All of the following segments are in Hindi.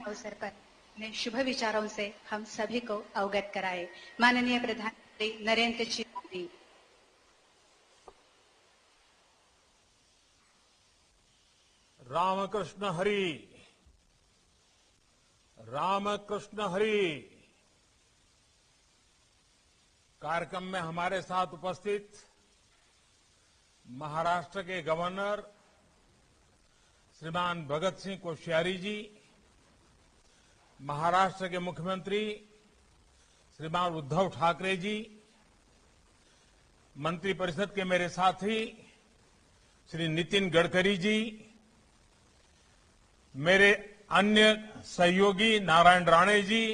अवसर पर अपने शुभ विचारों से हम सभी को अवगत कराए। माननीय प्रधानमंत्री नरेंद्र जी मोदी। रामकृष्ण हरि, रामकृष्ण हरि। कार्यक्रम में हमारे साथ उपस्थित महाराष्ट्र के गवर्नर श्रीमान भगत सिंह कोश्यारी जी, महाराष्ट्र के मुख्यमंत्री श्रीमान उद्धव ठाकरे जी, मंत्रिपरिषद के मेरे साथी श्री नितिन गडकरी जी, मेरे अन्य सहयोगी नारायण राणे जी,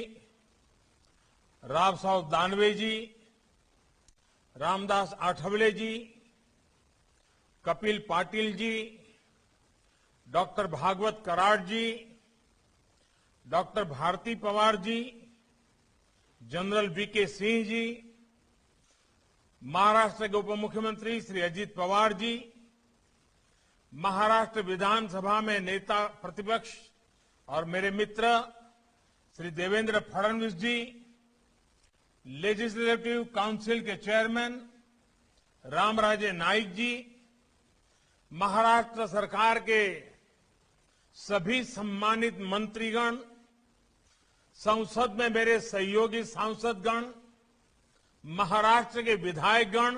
राव साहब दानवे जी, रामदास आठवले जी, कपिल पाटिल जी, डॉक्टर भागवत कराड़ जी, doctor Bharti Pawar ji, general VK Singh ji, Maharashtra के उप मुख्यमंत्री श्री अजित पवार जी, महाराष्ट्र विधानसभा में नेता प्रतिपक्ष और मेरे मित्र श्री देवेंद्र फडणवीस जी, लेजिस्लेटिव काउंसिल के चेयरमैन रामराजे नाईक जी, महाराष्ट्र सरकार के सभी सम्मानित मंत्रीगण, संसद में मेरे सहयोगी सांसदगण, महाराष्ट्र के विधायकगण,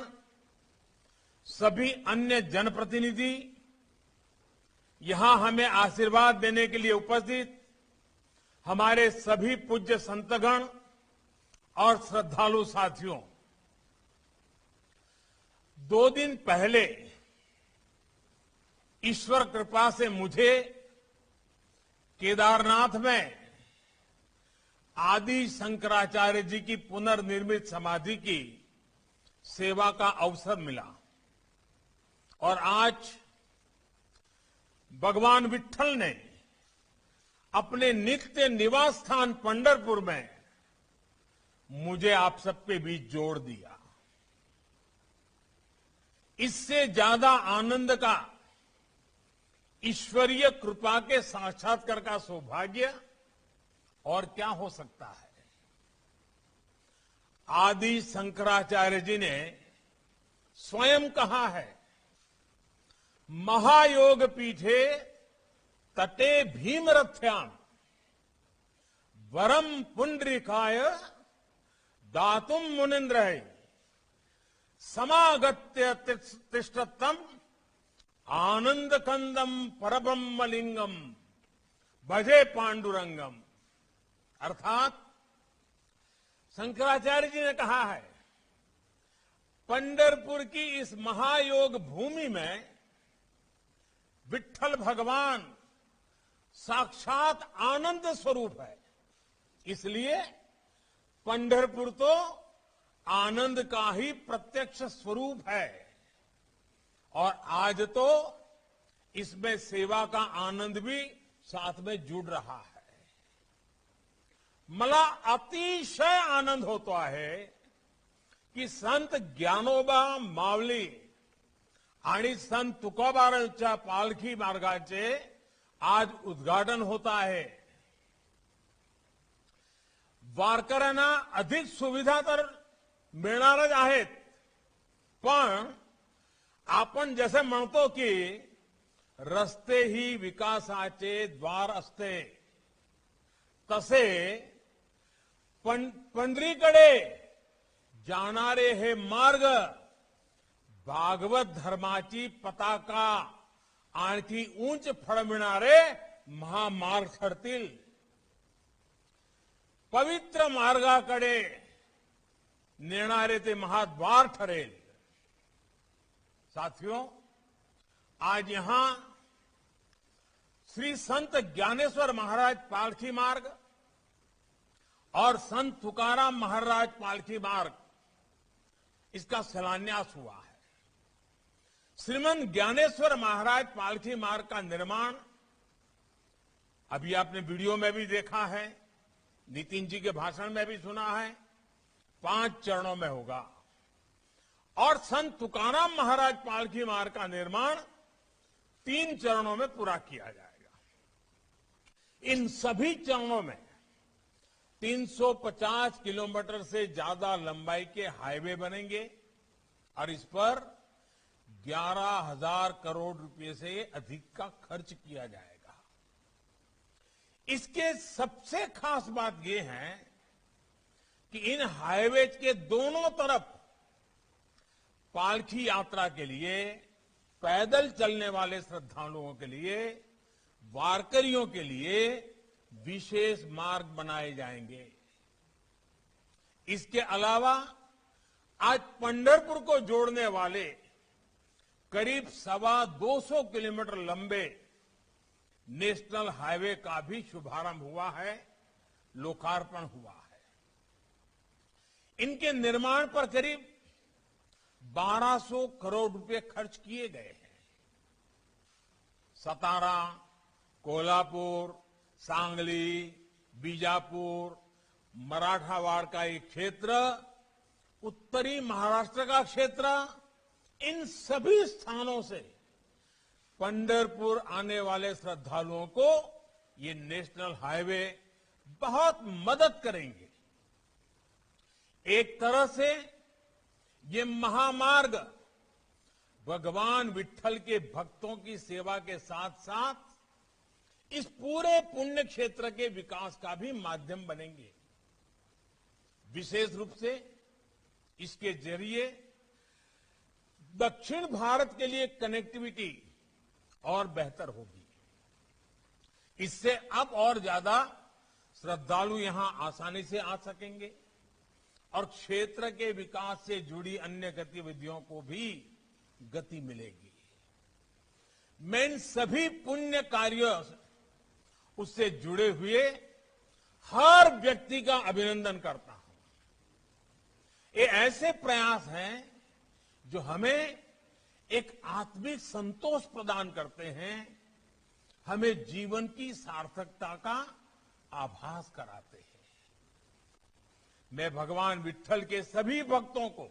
सभी अन्य जनप्रतिनिधि, यहां हमें आशीर्वाद देने के लिए उपस्थित हमारे सभी पूज्य संतगण और श्रद्धालु साथियों, 2 दिन पहले ईश्वर कृपा से मुझे केदारनाथ में आदि शंकराचार्य जी की पुनर्निर्मित समाधि की सेवा का अवसर मिला और आज भगवान विट्ठल ने अपने नित्य निवास स्थान पंढरपुर में मुझे आप सबके बीच जोड़ दिया। इससे ज्यादा आनंद का, ईश्वरीय कृपा के साक्षात्कार का सौभाग्य और क्या हो सकता है। आदि शंकराचार्य जी ने स्वयं कहा है, महायोग पीठे तटे भीमरथ्याम वरम पुंडरीकाय दातुम मुनिंद्र समागत्य तिष्ठतम आनंद कंदम परब्रह्म लिंगम भजे पांडुरंगम। अर्थात शंकराचार्य जी ने कहा है, पंढरपुर की इस महायोग भूमि में विट्ठल भगवान साक्षात आनंद स्वरूप है। इसलिए पंढरपुर तो आनंद का ही प्रत्यक्ष स्वरूप है और आज तो इसमें सेवा का आनंद भी साथ में जुड़ रहा है। मला अतिशय आनंद होता है की संत ज्ञानोबा माऊली आणि संत तुकोबारांच्या पालखी मार्गाचे आज उद्घाटन होता आहे। वारकऱ्यांना अधिक सुविधा तर मिळणारच आहेत, पण आपण जसे म्हणतो की रस्ते ही विकासाचे द्वार असते, तसे पंढरीकडे जाणारे हे मार्ग भागवत धर्माची पताका आणखी उंच फडविणारे महामार्ग ठरतील। पवित्र मार्गाकडे नेणारे ते महाद्वार ठरेल। साथियों, आज यहां श्री संत ज्ञानेश्वर महाराज पालखी मार्ग और संत तुकाराम महाराज पालखी मार्ग, इसका शिलान्यास हुआ है। श्रीमंत ज्ञानेश्वर महाराज पालखी मार्ग का निर्माण अभी आपने वीडियो में भी देखा है, नितिन जी के भाषण में भी सुना है, 5 चरणों में होगा और संत तुकाराम महाराज पालखी मार्ग का निर्माण 3 चरणों में पूरा किया जाएगा। इन सभी चरणों में 350 किलोमीटर से ज्यादा लंबाई के हाईवे बनेंगे और इस पर 11,000 करोड़ रुपए से अधिक का खर्च किया जाएगा। इसके सबसे खास बात यह है कि इन हाईवे के दोनों तरफ पालकी यात्रा के लिए, पैदल चलने वाले श्रद्धालुओं के लिए, वारकरियों के लिए विशेष मार्ग बनाए जाएंगे। इसके अलावा आज पंढरपुर को जोड़ने वाले करीब 225 किलोमीटर लंबे नेशनल हाईवे का भी शुभारंभ हुआ है, लोकार्पण हुआ है। इनके निर्माण पर करीब 1200 करोड़ रुपए खर्च किए गए हैं। सतारा, कोल्हापुर, सांगली, बीजापुर, मराठावाड़ का एक क्षेत्र, उत्तरी महाराष्ट्र का क्षेत्र, इन सभी स्थानों से पंढरपुर आने वाले श्रद्धालुओं को ये नेशनल हाईवे बहुत मदद करेंगे। एक तरह से ये महामार्ग भगवान विट्ठल के भक्तों की सेवा के साथ साथ इस पूरे पुण्य क्षेत्र के विकास का भी माध्यम बनेंगे। विशेष रूप से इसके जरिए दक्षिण भारत के लिए कनेक्टिविटी और बेहतर होगी। इससे अब और ज्यादा श्रद्धालु यहां आसानी से आ सकेंगे और क्षेत्र के विकास से जुड़ी अन्य गतिविधियों को भी गति मिलेगी। मैं इन सभी पुण्य कार्यों उससे जुड़े हुए हर व्यक्ति का अभिनंदन करता हूं। ये ऐसे प्रयास हैं जो हमें एक आत्मिक संतोष प्रदान करते हैं, हमें जीवन की सार्थकता का आभास कराते हैं। मैं भगवान विट्ठल के सभी भक्तों को,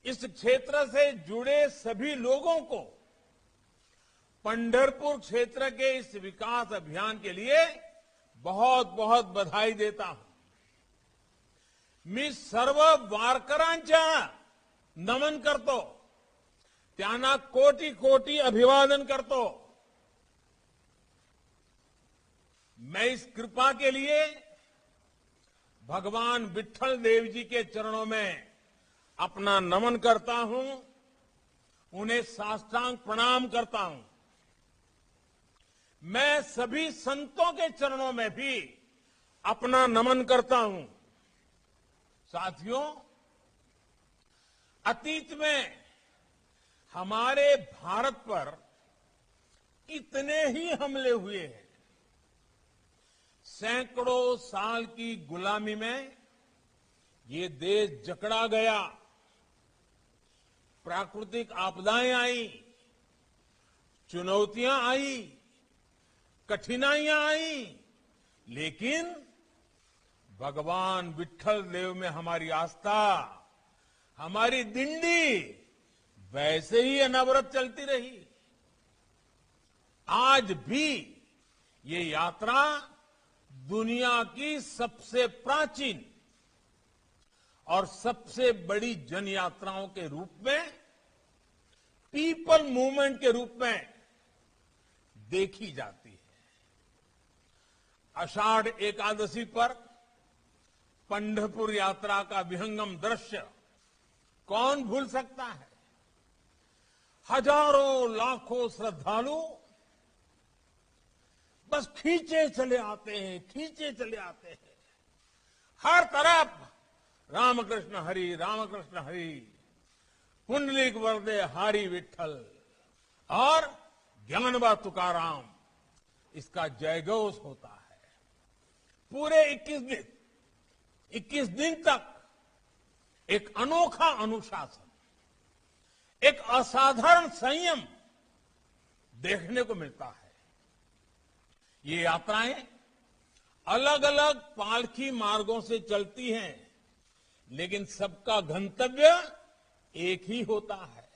इस क्षेत्र से जुड़े सभी लोगों को पंढरपुर क्षेत्र के इस विकास अभियान के लिए बहुत बहुत बधाई देता हूं। मी सर्व वारकऱ्यांच्या नमन करतो, त्यांना कोटी कोटी अभिवादन करतो। मैं इस कृपा के लिए भगवान विट्ठल देव जी के चरणों में अपना नमन करता हूं, उन्हें साष्टांग प्रणाम करता हूं। मैं सभी संतों के चरणों में भी अपना नमन करता हूं। साथियों, अतीत में हमारे भारत पर कितने ही हमले हुए हैं। सैकड़ों साल की गुलामी में ये देश जकड़ा गया, प्राकृतिक आपदाएं आई, चुनौतियां आई, कठिनाइयां आई, लेकिन भगवान विट्ठल देव में हमारी आस्था, हमारी दिंडी वैसे ही अनवरत चलती रही। आज भी ये यात्रा दुनिया की सबसे प्राचीन और सबसे बड़ी जन यात्राओं के रूप में, पीपल मूवमेंट के रूप में देखी जाती है। आषाढ़ एकादशी पर पंढरपुर यात्रा का विहंगम दृश्य कौन भूल सकता है। हजारों लाखों श्रद्धालु बस खींचे चले आते हैं, खींचे चले आते हैं। हर तरफ रामकृष्ण हरि, रामकृष्ण हरि, पुंडलीक वरदे हरि विट्ठल और ज्ञानबा तुकाराम, इसका जयघोष होता है। पूरे 21 दिन तक एक अनोखा अनुशासन, एक असाधारण संयम देखने को मिलता है। ये यात्राएं अलग अलग पालकी मार्गों से चलती हैं, लेकिन सबका गंतव्य एक ही होता है।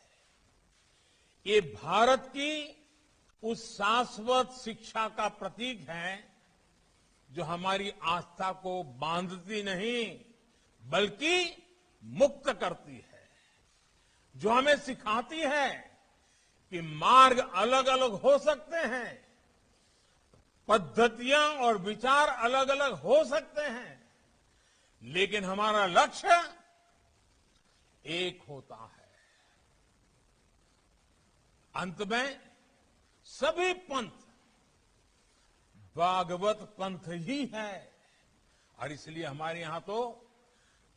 ये भारत की उस शाश्वत शिक्षा का प्रतीक है जो हमारी आस्था को बांधती नहीं बल्कि मुक्त करती है, जो हमें सिखाती है कि मार्ग अलग अलग हो सकते हैं, पद्धतियां और विचार अलग अलग हो सकते हैं, लेकिन हमारा लक्ष्य एक होता है। अंत में सभी पंथ भागवत पंथ ही है और इसलिए हमारे यहां तो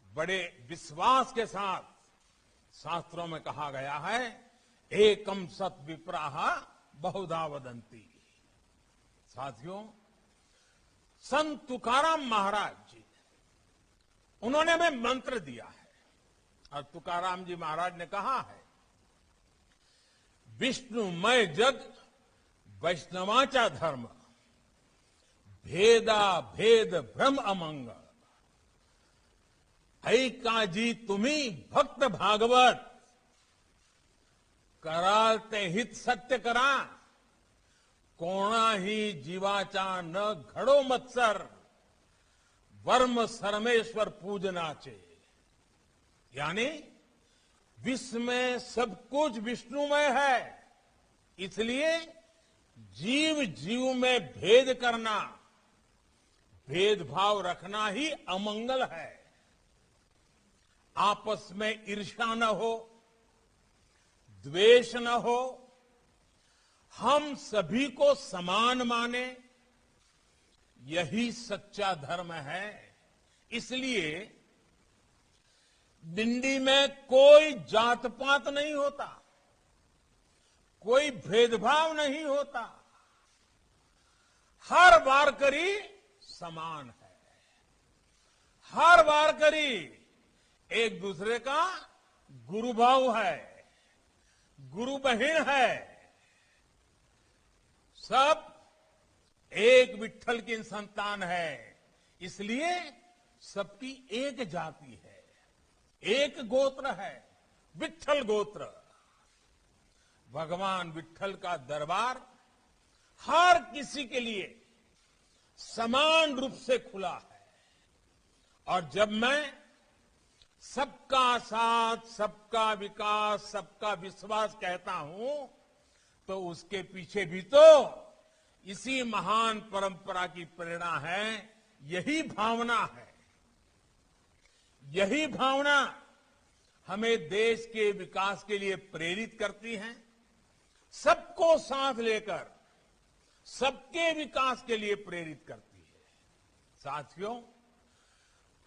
बड़े विश्वास के साथ शास्त्रों में कहा गया है, एकम सत विप्राह बहुधा वदंती। साथियों, संत तुकाराम महाराज जी, उन्होंने हमें मंत्र दिया है और तुकाराम जी महाराज ने कहा है, विष्णुमय जग वैष्णवाचा धर्म, भेदा भेद भ्रम अमंग, ऐकाजी तुम्ही भक्त भागवत, करालते हित सत्य करा, कोणाही जीवाचा न घडो मत्सर, वर्म सरमेश्वर पूजनाचे। यानी विश्व में सब कुछ विष्णुमय है, इसलिए जीव जीव में भेद करना, भेदभाव रखना ही अमंगल है। आपस में ईर्ष्या न हो, द्वेष न हो, हम सभी को समान माने, यही सच्चा धर्म है। इसलिए डिंडी में कोई जात पात नहीं होता, कोई भेदभाव नहीं होता, हर वारकरी समान है, हर वारकरी एक दूसरे का गुरु भाव है, गुरु बहन है, सब एक विठ्ठल की संतान है, इसलिए सबकी एक जाति है, एक गोत्र है, विठ्ठल गोत्र। भगवान विठ्ठल का दरबार हर किसी के लिए समान रूप से खुला है और जब मैं सबका साथ, सबका विकास, सबका विश्वास कहता हूं तो उसके पीछे भी तो इसी महान परंपरा की प्रेरणा है, यही भावना है। यही भावना हमें देश के विकास के लिए प्रेरित करती है, सबको साथ लेकर सबके विकास के लिए प्रेरित करती है। साथियों,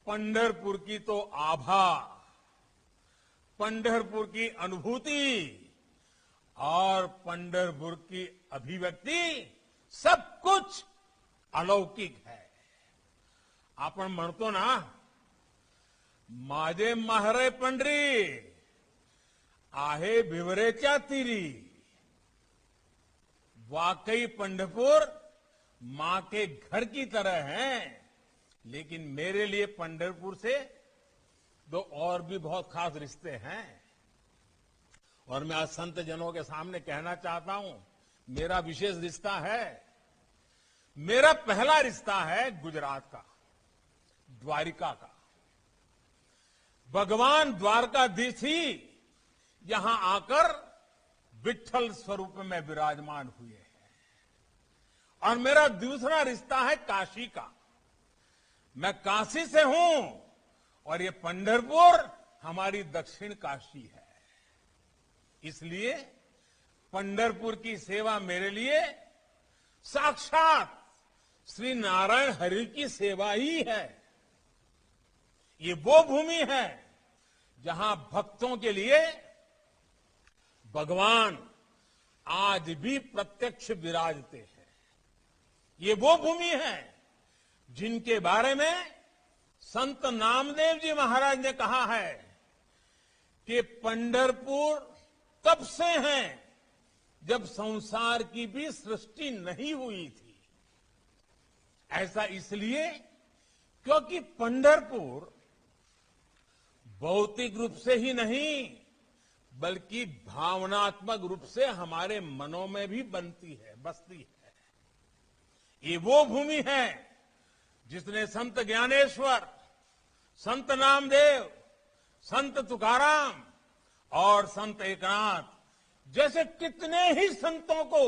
पंढरपुर की तो आभा, पंढरपुर की अनुभूति और पंढरपुर की अभिव्यक्ति सब कुछ अलौकिक है। आपण म्हणतो ना, माझे म्हारे पंढरी आहे भिवरेच्या तीरी। वाकई पंढरपुर मां के घर की तरह है, लेकिन मेरे लिए पंढरपुर से दो और भी बहुत खास रिश्ते हैं और मैं आज संत जनों के सामने कहना चाहता हूं, मेरा विशेष रिश्ता है। मेरा पहला रिश्ता है गुजरात का, द्वारिका का। भगवान द्वारकाधीश ही यहां आकर विठ्ठल स्वरूप में विराजमान हुए हैं। और मेरा दूसरा रिश्ता है काशी का। मैं काशी से हूं और ये पंढरपुर हमारी दक्षिण काशी है, इसलिए पंढरपुर की सेवा मेरे लिए साक्षात श्री नारायण हरि की सेवा ही है। ये वो भूमि है जहां भक्तों के लिए भगवान आज भी प्रत्यक्ष विराजते हैं। ये वो भूमि है जिनके बारे में संत नामदेव जी महाराज ने कहा है कि पंढरपुर तब से हैं जब संसार की भी सृष्टि नहीं हुई थी। ऐसा इसलिए क्योंकि पंढरपुर भौतिक रूप से ही नहीं, बल्कि भावनात्मक रूप से हमारे मनों में भी बसती है। ये वो भूमि है जिसने संत ज्ञानेश्वर, संत नामदेव, संत तुकाराम और संत एकनाथ जैसे कितने ही संतों को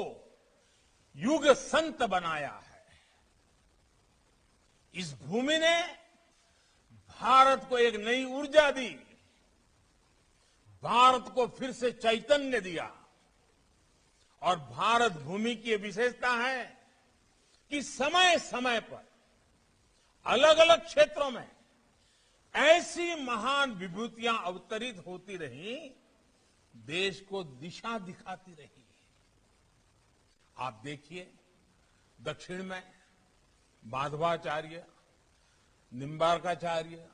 युग संत बनाया है। इस भूमि ने भारत को एक नई ऊर्जा दी, भारत को फिर से चैतन्य दिया। और भारत भूमि की विशेषता है कि समय समय पर अलग अलग क्षेत्रों में ऐसी महान विभूतियां अवतरित होती रही, देश को दिशा दिखाती रही। आप देखिए, दक्षिण में माधवाचार्य, निम्बार्काचार्य,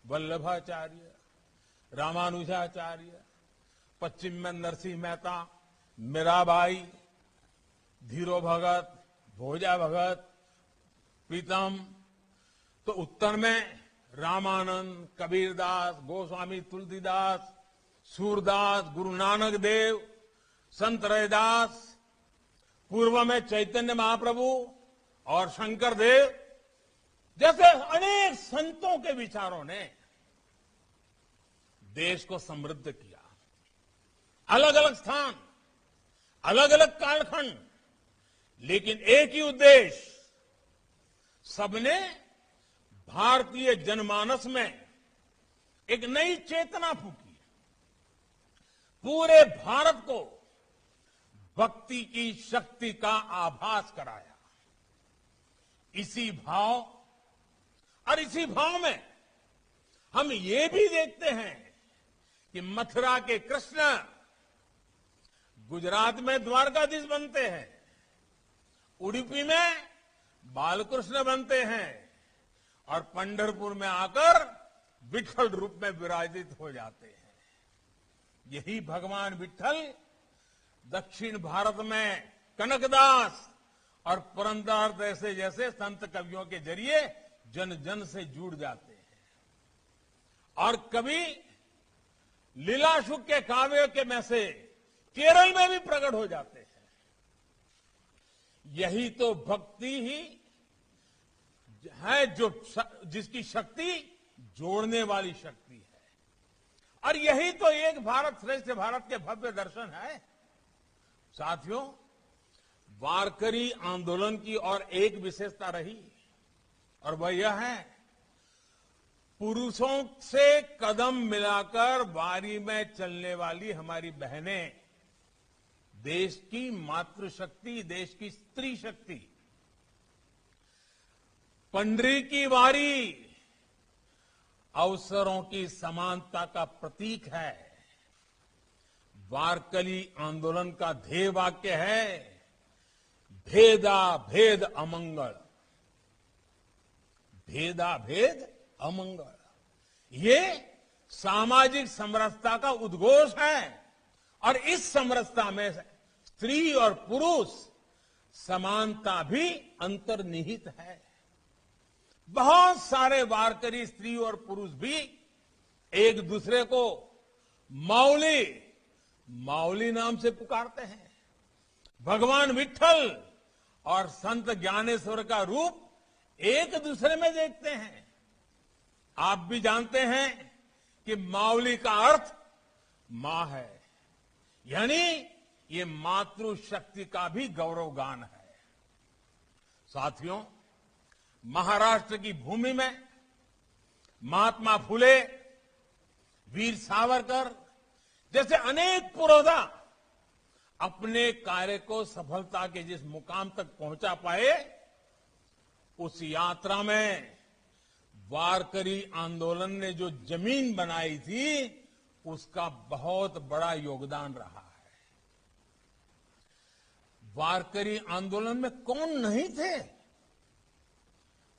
वल्लभाचार्य, रामानुजाचार्य, पश्चिम में नरसिंह मेहता, मीराबाई, धीरो भगत, भोजा भगत, प्रीतम। तो उत्तर में रामानंद, कबीरदास, गोस्वामी तुलसीदास, सूरदास, गुरु नानक देव, संत रैदास। पूर्व में चैतन्य महाप्रभु और शंकर देव जैसे अनेक संतों के विचारों ने देश को समृद्ध किया। अलग अलग स्थान, अलग अलग कालखंड, लेकिन एक ही उद्देश्य, सबने भारतीय जनमानस में एक नई चेतना फूंकी, पूरे भारत को भक्ति की शक्ति का आभास कराया। इसी भाव और इसी भाव में हम ये भी देखते हैं कि मथुरा के कृष्ण गुजरात में द्वारकाधीश बनते हैं, उडुपी में बालकृष्ण बनते हैं और पंढरपुर में आकर विठल रूप में विराजित हो जाते हैं। यही भगवान विठल दक्षिण भारत में कनकदास और पुरंदरदास जैसे संत कवियों के जरिए जन जन से जुड़ जाते हैं। और कभी लीलाशुक के काव्य के में से केरल में भी प्रकट हो जाते हैं। यही तो भक्ति ही है जो जिसकी शक्ति जोड़ने वाली शक्ति है। और यही तो एक भारत श्रेष्ठ भारत के भव्य दर्शन है। साथियों, वारकरी आंदोलन की और एक विशेषता रही, और वह यह है, पुरुषों से कदम मिलाकर वारी में चलने वाली हमारी बहनें देश की मातृशक्ति, देश की स्त्री शक्ति। पंडरी की वारी अवसरों की समानता का प्रतीक है। वारकरी आंदोलन का ध्येय वाक्य है, भेदा भेद अमंगल, भेदा भेद अमंगल। ये सामाजिक समरसता का उद्घोष है। और इस समरसता में स्त्री और पुरुष समानता भी अंतर्निहित है। बहुत सारे वारकरी स्त्री और पुरुष भी एक दूसरे को माउली, माउली नाम से पुकारते हैं। भगवान विठल और संत ज्ञानेश्वर का रूप एक दूसरे में देखते हैं। आप भी जानते हैं कि माउली का अर्थ मां है, यानी ये मातृशक्ति का भी गौरवगान है। साथियों, महाराष्ट्र की भूमि में महात्मा फुले, वीर सावरकर जैसे अनेक पुरोधा अपने कार्य को सफलता के जिस मुकाम तक पहुंचा पाए, उस यात्रा में वारकरी आंदोलन ने जो जमीन बनाई थी, उसका बहुत बड़ा योगदान रहा है। वारकरी आंदोलन में कौन नहीं थे?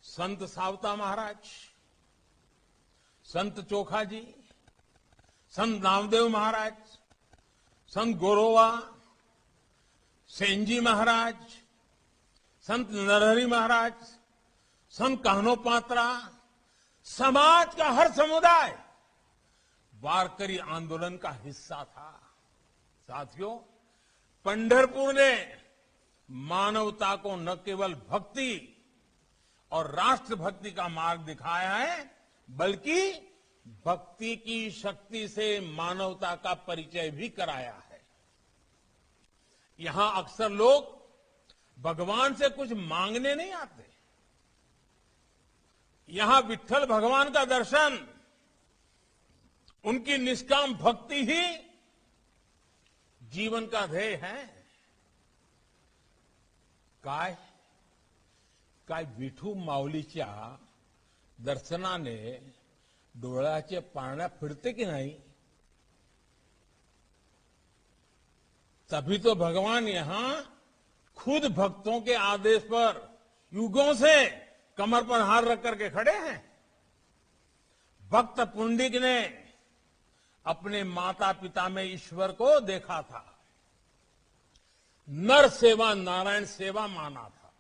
संत सावता महाराज, संत चोखा जी, संत नामदेव महाराज, संत गोरोवा, सेनजी महाराज, संत नरहरि महाराज, संत कान्होपात्रा। समाज का हर समुदाय वारकरी आंदोलन का हिस्सा था। साथियों, पंढरपुर ने मानवता को न केवल भक्ति और राष्ट्रभक्ति का मार्ग दिखाया है, बल्कि भक्ति की शक्ति से मानवता का परिचय भी कराया है। यहां अक्सर लोग भगवान से कुछ मांगने नहीं आते। यहां विट्ठल भगवान का दर्शन, उनकी निष्काम भक्ति ही जीवन का ध्येय है। काय विठू माऊलीच्या दर्शनाने डोळ्याचे पारण्या फिरते की नहीं? तभी तो भगवान यहां खुद भक्तों के आदेश पर युगों से कमर पर हाथ रख करके खड़े हैं। भक्त पुंडिक ने अपने माता पिता में ईश्वर को देखा था, नर सेवा नारायण सेवा माना था।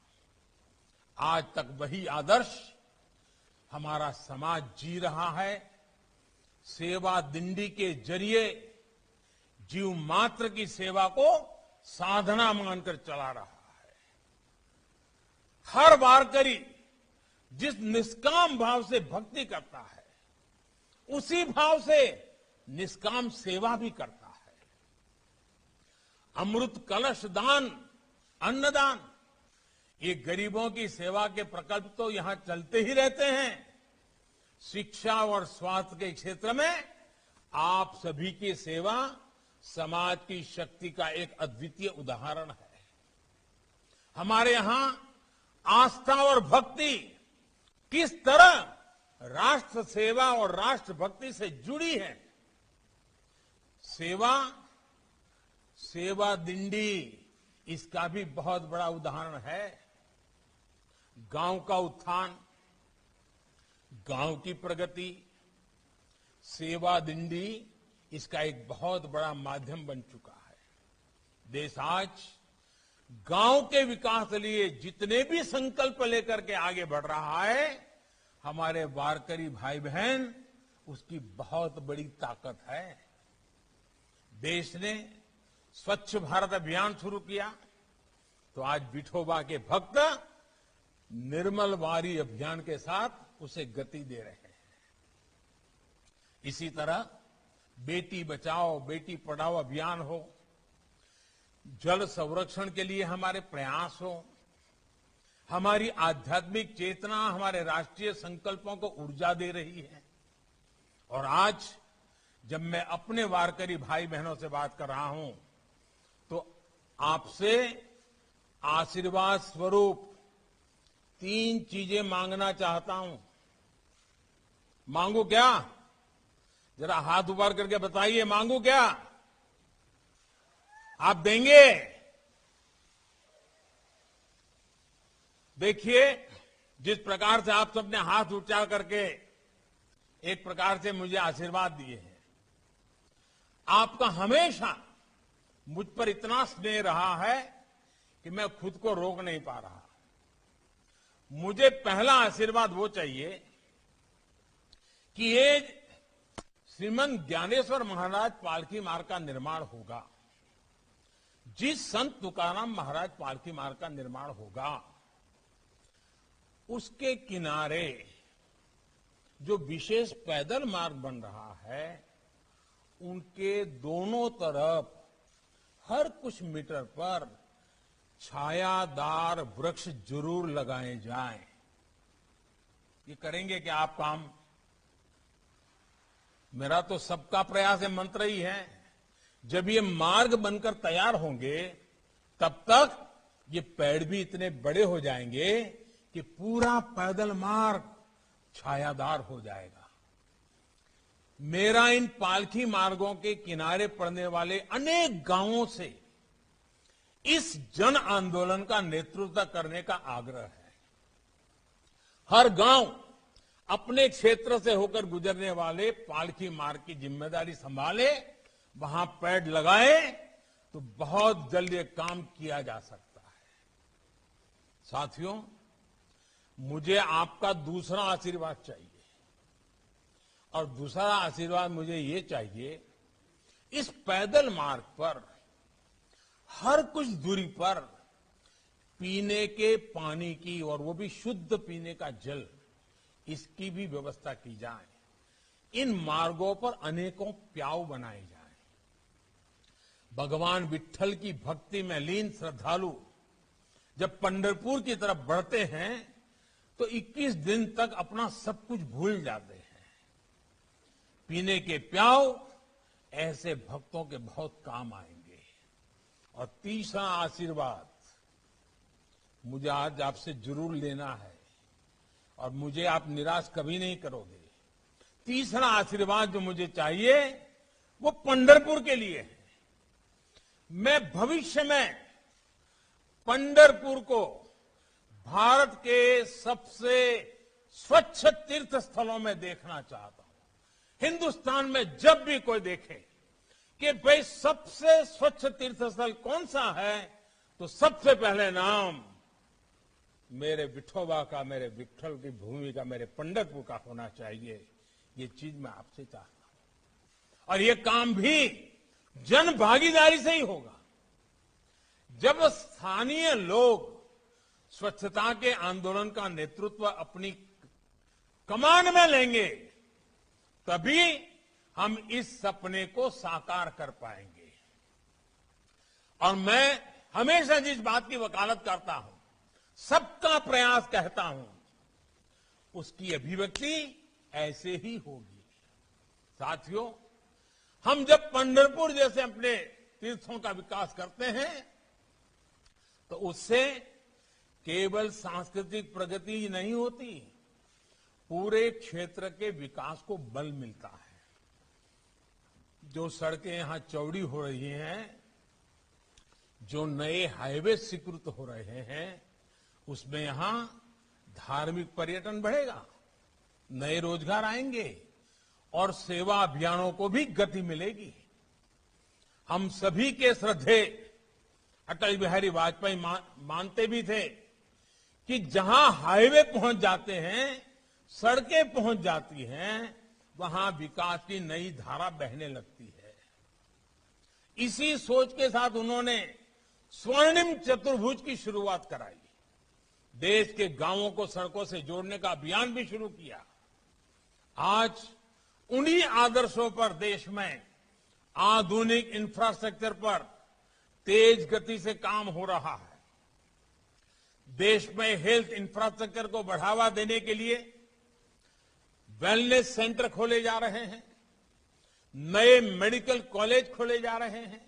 आज तक वही आदर्श हमारा समाज जी रहा है। सेवा दिंडी के जरिए जीव मात्र की सेवा को साधना मानकर चला रहा है। हर वारकरी जिस निष्काम भाव से भक्ति करता है, उसी भाव से निष्काम सेवा भी करता है। अमृत कलश दान, अन्नदान, ये गरीबों की सेवा के प्रकल्प तो यहां चलते ही रहते हैं। शिक्षा और स्वास्थ्य के क्षेत्र में आप सभी की सेवा समाज की शक्ति का एक अद्वितीय उदाहरण है। हमारे यहां आस्था और भक्ति किस तरह राष्ट्र सेवा और राष्ट्र भक्ति से जुड़ी है। सेवा दिंडी इसका भी बहुत बड़ा उदाहरण है। गांव का उत्थान, गांव की प्रगति, सेवा दिंडी इसका एक बहुत बड़ा माध्यम बन चुका है। देश आज गांव के विकास के लिए जितने भी संकल्प लेकर के आगे बढ़ रहा है, हमारे वारकरी भाई बहन उसकी बहुत बड़ी ताकत है। देश ने स्वच्छ भारत अभियान शुरू किया तो आज विठोबा के भक्त निर्मल वारी अभियान के साथ उसे गति दे रहे हैं। इसी तरह बेटी बचाओ बेटी पढ़ाओ अभियान हो, जल संरक्षण के लिए हमारे प्रयास हो, हमारी आध्यात्मिक चेतना हमारे राष्ट्रीय संकल्पों को ऊर्जा दे रही है। और आज जब मैं अपने वारकरी भाई बहनों से बात कर रहा हूं तो आपसे आशीर्वाद स्वरूप 3 चीजें मांगना चाहता हूं। मांगू क्या? जरा हाथ ऊपर करके बताइए, मांगू क्या? आप देंगे? देखिए, जिस प्रकार से आप सबने हाथ उठा करके एक प्रकार से मुझे आशीर्वाद दिए हैं, आपका हमेशा मुझ पर इतना स्नेह रहा है कि मैं खुद को रोक नहीं पा रहा। मुझे पहला आशीर्वाद वो चाहिए कि ये श्रीमंत ज्ञानेश्वर महाराज पालकी मार्ग का निर्माण होगा। जिस संत तुकाराम महाराज पालकी मार्ग का निर्माण होगा, उसके किनारे जो विशेष पैदल मार्ग बन रहा है, उनके दोनों तरफ हर कुछ मीटर पर छायादार वृक्ष जरूर लगाए जाएं। ये करेंगे क्या आप काम? मेरा तो सबका प्रयास है मंत्र ही है। जब ये मार्ग बनकर तैयार होंगे, तब तक ये पेड़ भी इतने बड़े हो जाएंगे कि पूरा पैदल मार्ग छायादार हो जाएगा। मेरा इन पालकी मार्गों के किनारे पड़ने वाले अनेक गांवों से इस जन आंदोलन का नेतृत्व करने का आग्रह है। हर गांव अपने क्षेत्र से होकर गुजरने वाले पालकी मार्ग की जिम्मेदारी संभाले, वहां पेड़ लगाए, तो बहुत जल्द ये काम किया जा सकता है। साथियों, मुझे आपका दूसरा आशीर्वाद चाहिए। और दूसरा आशीर्वाद मुझे ये चाहिए, इस पैदल मार्ग पर हर कुछ दूरी पर पीने के पानी की, और वो भी शुद्ध पीने का जल, इसकी भी व्यवस्था की जाए। इन मार्गों पर अनेकों प्याऊ बनाए जाएं। भगवान विट्ठल की भक्ति में लीन श्रद्धालु जब पंढरपुर की तरफ बढ़ते हैं तो 21 दिन तक अपना सब कुछ भूल जाते हैं। पीने के प्याऊ ऐसे भक्तों के बहुत काम आएंगे। और तीसरा आशीर्वाद मुझे आज आपसे जरूर लेना है, और मुझे आप निराश कभी नहीं करोगे। तीसरा आशीर्वाद जो मुझे चाहिए वो पंढरपुर के लिए है। मैं भविष्य में पंढरपुर को भारत के सबसे स्वच्छ तीर्थ स्थलों में देखना चाहता हूं। हिंदुस्तान में जब भी कोई देखे कि भाई सबसे स्वच्छ तीर्थ स्थल कौन सा है, तो सबसे पहले नाम मेरे विठोबा का, मेरे विट्ठल की भूमि का, मेरे पंढरपुर का होना चाहिए। ये चीज मैं आपसे चाहता हूं। और ये काम भी जन भागीदारी से ही होगा। जब स्थानीय लोग स्वच्छता के आंदोलन का नेतृत्व अपनी कमान में लेंगे, तभी हम इस सपने को साकार कर पाएंगे। और मैं हमेशा जिस बात की वकालत करता हूं, सबका प्रयास कहता हूं, उसकी अभिव्यक्ति ऐसे ही होगी। साथियों, हम जब पंढरपुर जैसे अपने तीर्थों का विकास करते हैं तो उससे केवल सांस्कृतिक प्रगति ही नहीं होती, पूरे क्षेत्र के विकास को बल मिलता है। जो सड़कें यहां चौड़ी हो रही हैं, जो नए हाईवे स्वीकृत हो रहे हैं, उसमें यहां धार्मिक पर्यटन बढ़ेगा, नए रोजगार आएंगे और सेवा अभियानों को भी गति मिलेगी। हम सभी के श्रद्धेय अटल बिहारी वाजपेयी मानते भी थे कि जहां हाईवे पहुंच जाते हैं, सड़कें पहुंच जाती हैं, वहां विकास की नई धारा बहने लगती है। इसी सोच के साथ उन्होंने स्वर्णिम चतुर्भुज की शुरुआत कराई। देश के गांवों को सड़कों से जोड़ने का अभियान भी शुरू किया। आज उन्हीं आदर्शों पर देश में आधुनिक इंफ्रास्ट्रक्चर पर तेज गति से काम हो रहा है। देश में हेल्थ इंफ्रास्ट्रक्चर को बढ़ावा देने के लिए वेलनेस सेंटर खोले जा रहे हैं, नए मेडिकल कॉलेज खोले जा रहे हैं,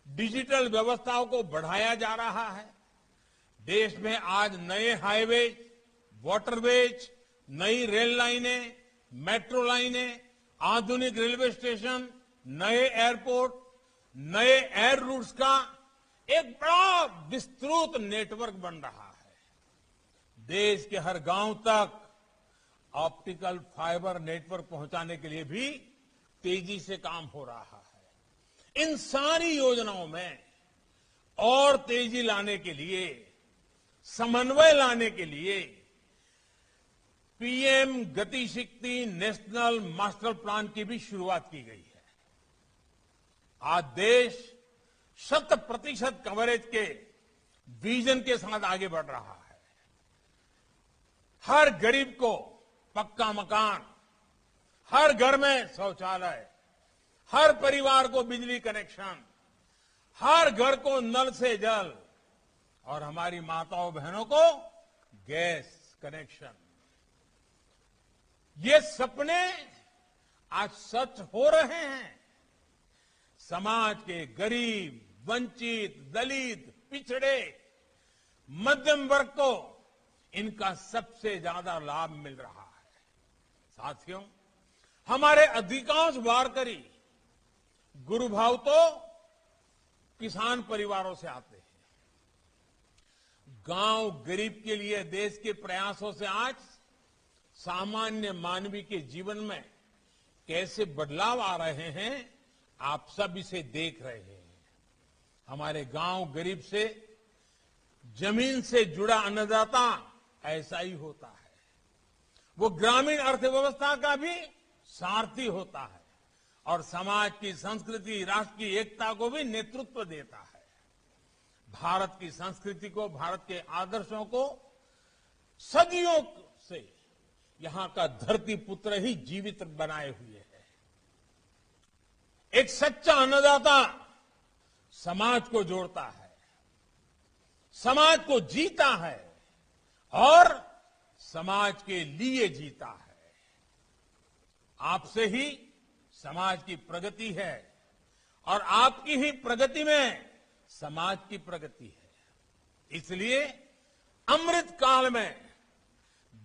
डिजिटल व्यवस्थाओं को बढ़ाया जा रहा है। देश में आज नए हाईवे, वाटरवेज, नई रेल लाइनें, मेट्रो लाइनें, आधुनिक रेलवे स्टेशन, नए एयरपोर्ट, नए एयर रूट्स का एक बड़ा विस्तृत नेटवर्क बन रहा है। देश के हर गांव तक ऑप्टिकल फाइबर नेटवर्क पहुंचाने के लिए भी तेजी से काम हो रहा है। इन सारी योजनाओं में और तेजी लाने के लिए, समन्वय लाने के लिए पीएम गति शक्ति नेशनल मास्टर प्लान की भी शुरुआत की गई है। आज देश 100% कवरेज के विजन के साथ आगे बढ़ रहा है। हर गरीब को पक्का मकान, हर घर में शौचालय, हर परिवार को बिजली कनेक्शन, हर घर को नल से जल, और हमारी माताओं बहनों को गैस कनेक्शन। ये सपने आज सच हो रहे हैं। समाज के गरीब, वंचित, दलित, पिछड़े, मध्यम वर्ग को इनका सबसे ज्यादा लाभ मिल रहा है। साथियों, हमारे अधिकांश वारकरी गुरु भाव तो किसान परिवारों से आते हैं। गांव गरीब के लिए देश के प्रयासों से आज सामान्य मानवी के जीवन में कैसे बदलाव आ रहे हैं, आप सब इसे देख रहे हैं। हमारे गांव गरीब से, जमीन से जुड़ा अन्नदाता ऐसा ही होता है। वो ग्रामीण अर्थव्यवस्था का भी सारथी होता है और समाज की संस्कृति, राष्ट्र की एकता को भी नेतृत्व देता है। भारत की संस्कृति को, भारत के आदर्शों को सदियों से यहां का धरती पुत्र ही जीवित बनाए हुए है। एक सच्चा अन्नदाता समाज को जोड़ता है, समाज को जीता है और समाज के लिए जीता है। आपसे ही समाज की प्रगति है और आपकी ही प्रगति में समाज की प्रगति है। इसलिए अमृत काल में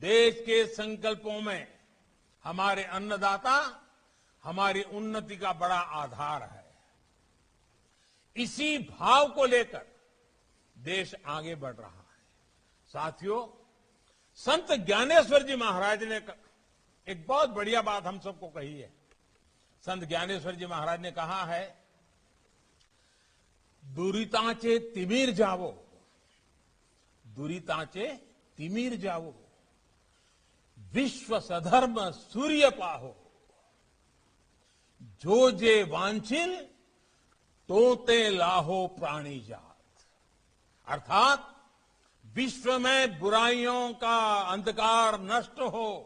देश के संकल्पों में हमारे अन्नदाता हमारी उन्नति का बड़ा आधार है। इसी भाव को लेकर देश आगे बढ़ रहा है। साथियों, संत ज्ञानेश्वर जी महाराज ने एक बहुत बढ़िया बात हम सबको कही है। संत ज्ञानेश्वर जी महाराज ने कहा है, दुरितांचे तिमिर जावो, दुरितांचे तिमिर जावो, विश्व सधर्म सूर्य पाहो, जो जे वांछिल तोते लाहो प्राणी जात। अर्थात विश्व में बुराइयों का अंधकार नष्ट हो,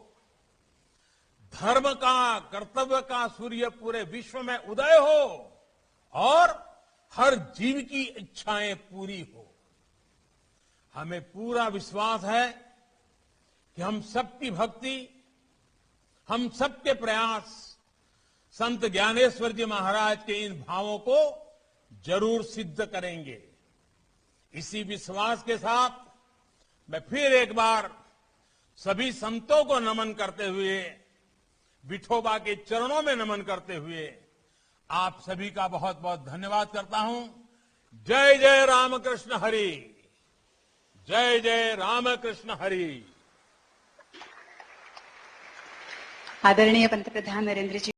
धर्म का, कर्तव्य का सूर्य पूरे विश्व में उदय हो और हर जीव की इच्छाएं पूरी हो। हमें पूरा विश्वास है कि हम सबकी भक्ति, हम सबके प्रयास संत ज्ञानेश्वर जी महाराज के इन भावों को जरूर सिद्ध करेंगे। इसी विश्वास के साथ मैं फिर एक बार सभी संतों को नमन करते हुए, विठोबा के चरणों में नमन करते हुए आप सभी का बहुत बहुत धन्यवाद करता हूं। जय जय रामकृष्ण हरि, जय जय रामकृष्ण हरि। आदरणीय पंतप्रधान नरेंद्र जी